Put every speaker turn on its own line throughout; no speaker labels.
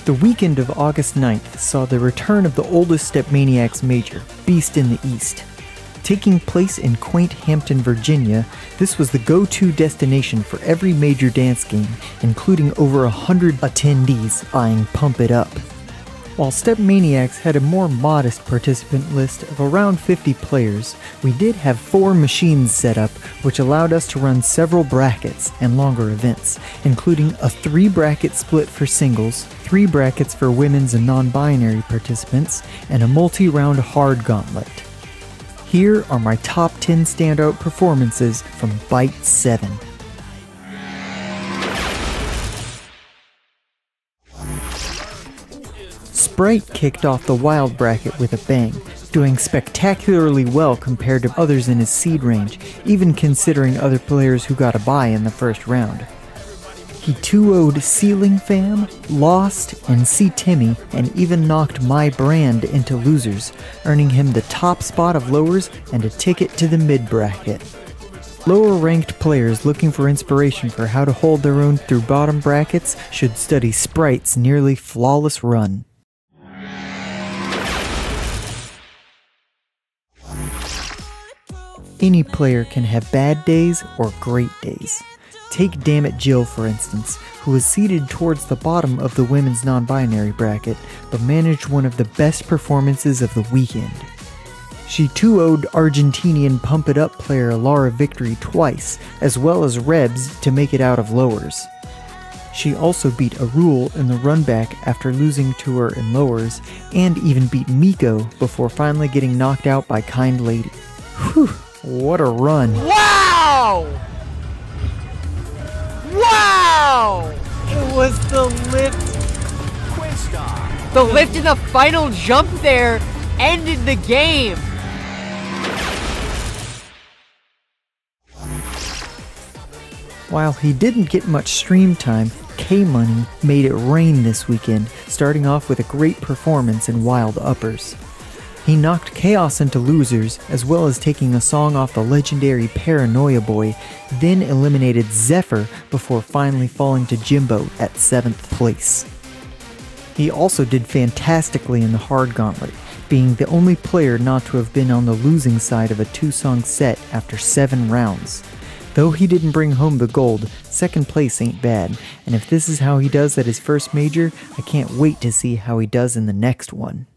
The weekend of August 9th saw the return of the oldest StepManiaX major, Beast in the East. Taking place in quaint Hampton, Virginia, this was the go-to destination for every major dance game, including over 100 attendees eyeing Pump It Up. While StepManiaX had a more modest participant list of around 50 players, we did have 4 machines set up, which allowed us to run several brackets and longer events, including a 3-bracket split for singles, 3 brackets for women's and non-binary participants, and a multi-round hard gauntlet. Here are my top 10 standout performances from Byte 7. Sprite kicked off the wild bracket with a bang, doing spectacularly well compared to others in his seed range, even considering other players who got a bye in the first round. He 2-0'd Ceiling Fam, Lost, and C Timmy, and even knocked My Brand into losers, earning him the top spot of lowers and a ticket to the mid-bracket. Lower-ranked players looking for inspiration for how to hold their own through bottom brackets should study Sprite's nearly flawless run. Any player can have bad days or great days. Take Damit Jill, for instance, who was seated towards the bottom of the women's non-binary bracket, but managed one of the best performances of the weekend. She 2-0'd Argentinian Pump It Up player Lara Victory twice, as well as Rebs to make it out of lowers. She also beat Arul in the runback after losing to her in lowers, and even beat Miko before finally getting knocked out by Kind Lady. Whew! What a run.
Wow! Wow! It was the lift. The lift in the final jump there ended the game.
While he didn't get much stream time, Kmoney made it rain this weekend, starting off with a great performance in wild uppers. He knocked Chaos into losers, as well as taking a song off the legendary Paranoia Boy, then eliminated Zephyr before finally falling to Jimbo at 7th place. He also did fantastically in the hard gauntlet, being the only player not to have been on the losing side of a 2-song set after 7 rounds. Though he didn't bring home the gold, 2nd place ain't bad, and if this is how he does at his first major, I can't wait to see how he does in the next one.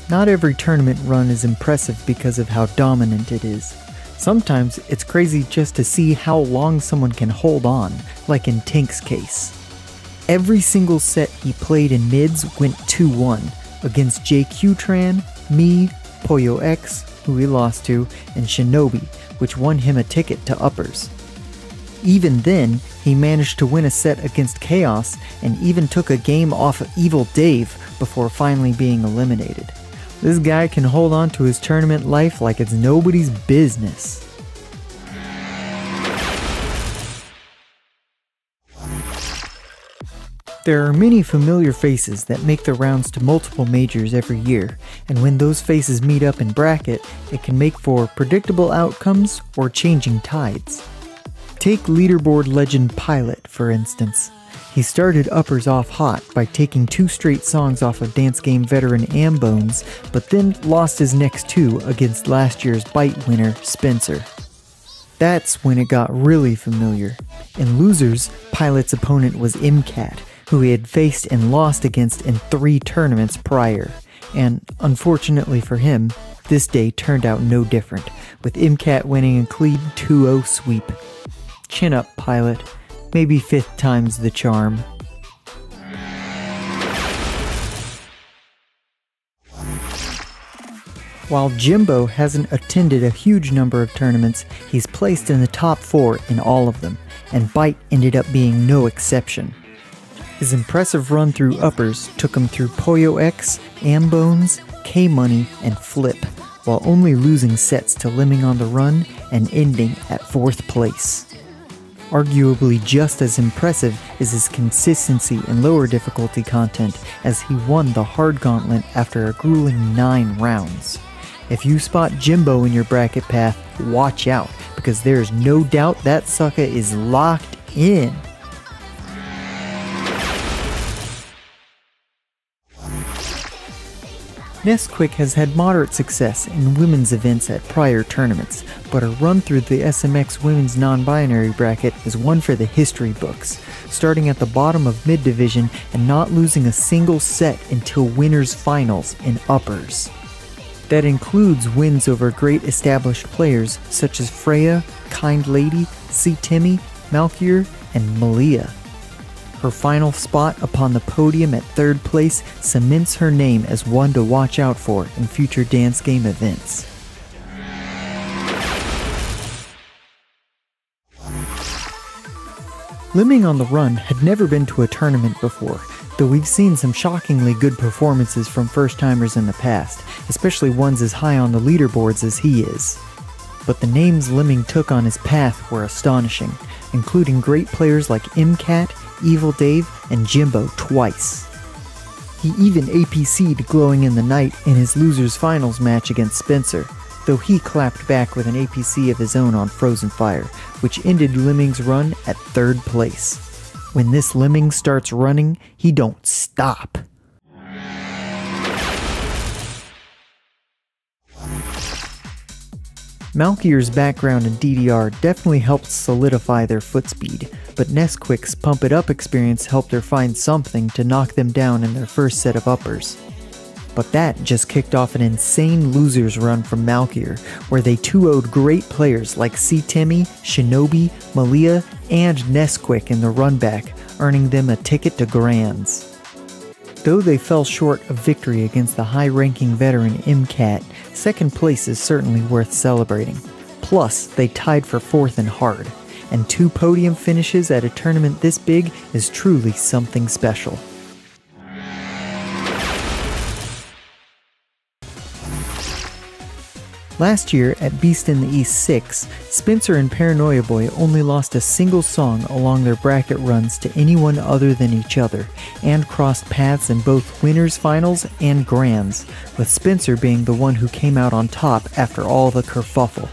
Not every tournament run is impressive because of how dominant it is. Sometimes it's crazy just to see how long someone can hold on, like in Tink's case. Every single set he played in mids went 2-1 against JQ-Tran, me, Pollo X, who he lost to, and Shinobi, which won him a ticket to uppers. Even then, he managed to win a set against Chaos and even took a game off of Evil Dave before finally being eliminated. This guy can hold on to his tournament life like it's nobody's business. There are many familiar faces that make the rounds to multiple majors every year, and when those faces meet up in bracket, it can make for predictable outcomes or changing tides. Take leaderboard legend Pilot, for instance. He started uppers off hot by taking 2 straight songs off of Dance Game veteran Ambones, but then lost his next 2 against last year's Byte winner, Spencer. That's when it got really familiar. In losers, Pilot's opponent was MCAT, who he had faced and lost against in 3 tournaments prior, and unfortunately for him, this day turned out no different, with MCAT winning a clean 2-0 sweep. Chin up, Pilot. Maybe 5th time's the charm. While Jimbo hasn't attended a huge number of tournaments, he's placed in the top 4 in all of them, and Byte ended up being no exception. His impressive run through uppers took him through Pollo X, Ambones, Kmoney, and Flip, while only losing sets to Lemming on the Run and ending at 4th place. Arguably just as impressive is his consistency in lower difficulty content, as he won the hard gauntlet after a grueling 9 rounds. If you spot Jimbo in your bracket path, watch out, because there's no doubt that sucker is locked in. Nesquik has had moderate success in women's events at prior tournaments, but her run through the SMX women's non-binary bracket is one for the history books, starting at the bottom of mid-division and not losing a single set until winners finals in uppers. That includes wins over great established players such as Freya, Kind Lady, C. Timmy, Malkier, and Malia. Her final spot upon the podium at 3rd place cements her name as one to watch out for in future dance game events. Liming on the Run had never been to a tournament before, though we've seen some shockingly good performances from first-timers in the past, especially ones as high on the leaderboards as he is. But the names Liming took on his path were astonishing, including great players like MCAT, Evil Dave, and Jimbo twice. He even APC'd Glowing in the Night in his losers finals match against Spencer, though he clapped back with an APC of his own on Frozen Fire, which ended Liming's run at 3rd place. When this Lemming starts running, he don't stop. Malkier's background in DDR definitely helped solidify their foot speed, but Nesquik's Pump It Up experience helped her find something to knock them down in their first set of uppers. But that just kicked off an insane losers run from Malkier, where they 2-0'd great players like C. Timmy, Shinobi, Malia, and Nesquik in the run back, earning them a ticket to Grands. Though they fell short of victory against the high-ranking veteran MCAT, 2nd place is certainly worth celebrating. Plus, they tied for 4th in hard, and 2 podium finishes at a tournament this big is truly something special. Last year, at Beast in the East 6, Spencer and Paranoia Boy only lost a single song along their bracket runs to anyone other than each other, and crossed paths in both winners finals and grands, with Spencer being the one who came out on top after all the kerfuffle.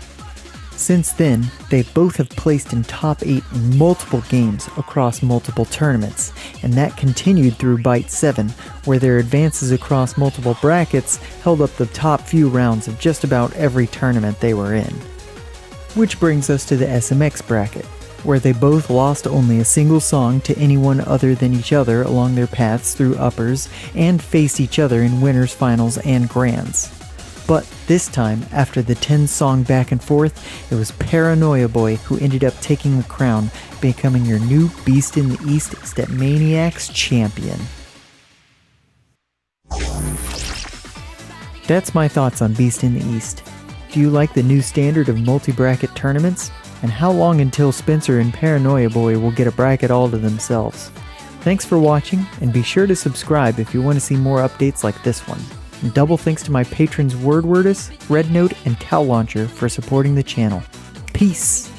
Since then, they both have placed in top 8 in multiple games across multiple tournaments, and that continued through Bite 7, where their advances across multiple brackets held up the top few rounds of just about every tournament they were in. Which brings us to the SMX bracket, where they both lost only a single song to anyone other than each other along their paths through uppers, and faced each other in winners finals and grands. But this time, after the 10-song back and forth, it was Paranoia Boy who ended up taking the crown, becoming your new Beast in the East StepManiaX champion. That's my thoughts on Beast in the East. Do you like the new standard of multi-bracket tournaments? And how long until Spencer and Paranoia Boy will get a bracket all to themselves? Thanks for watching, and be sure to subscribe if you want to see more updates like this one. And double thanks to my patrons Werdwerdus, Red Note, and Cowlauncher for supporting the channel. Peace!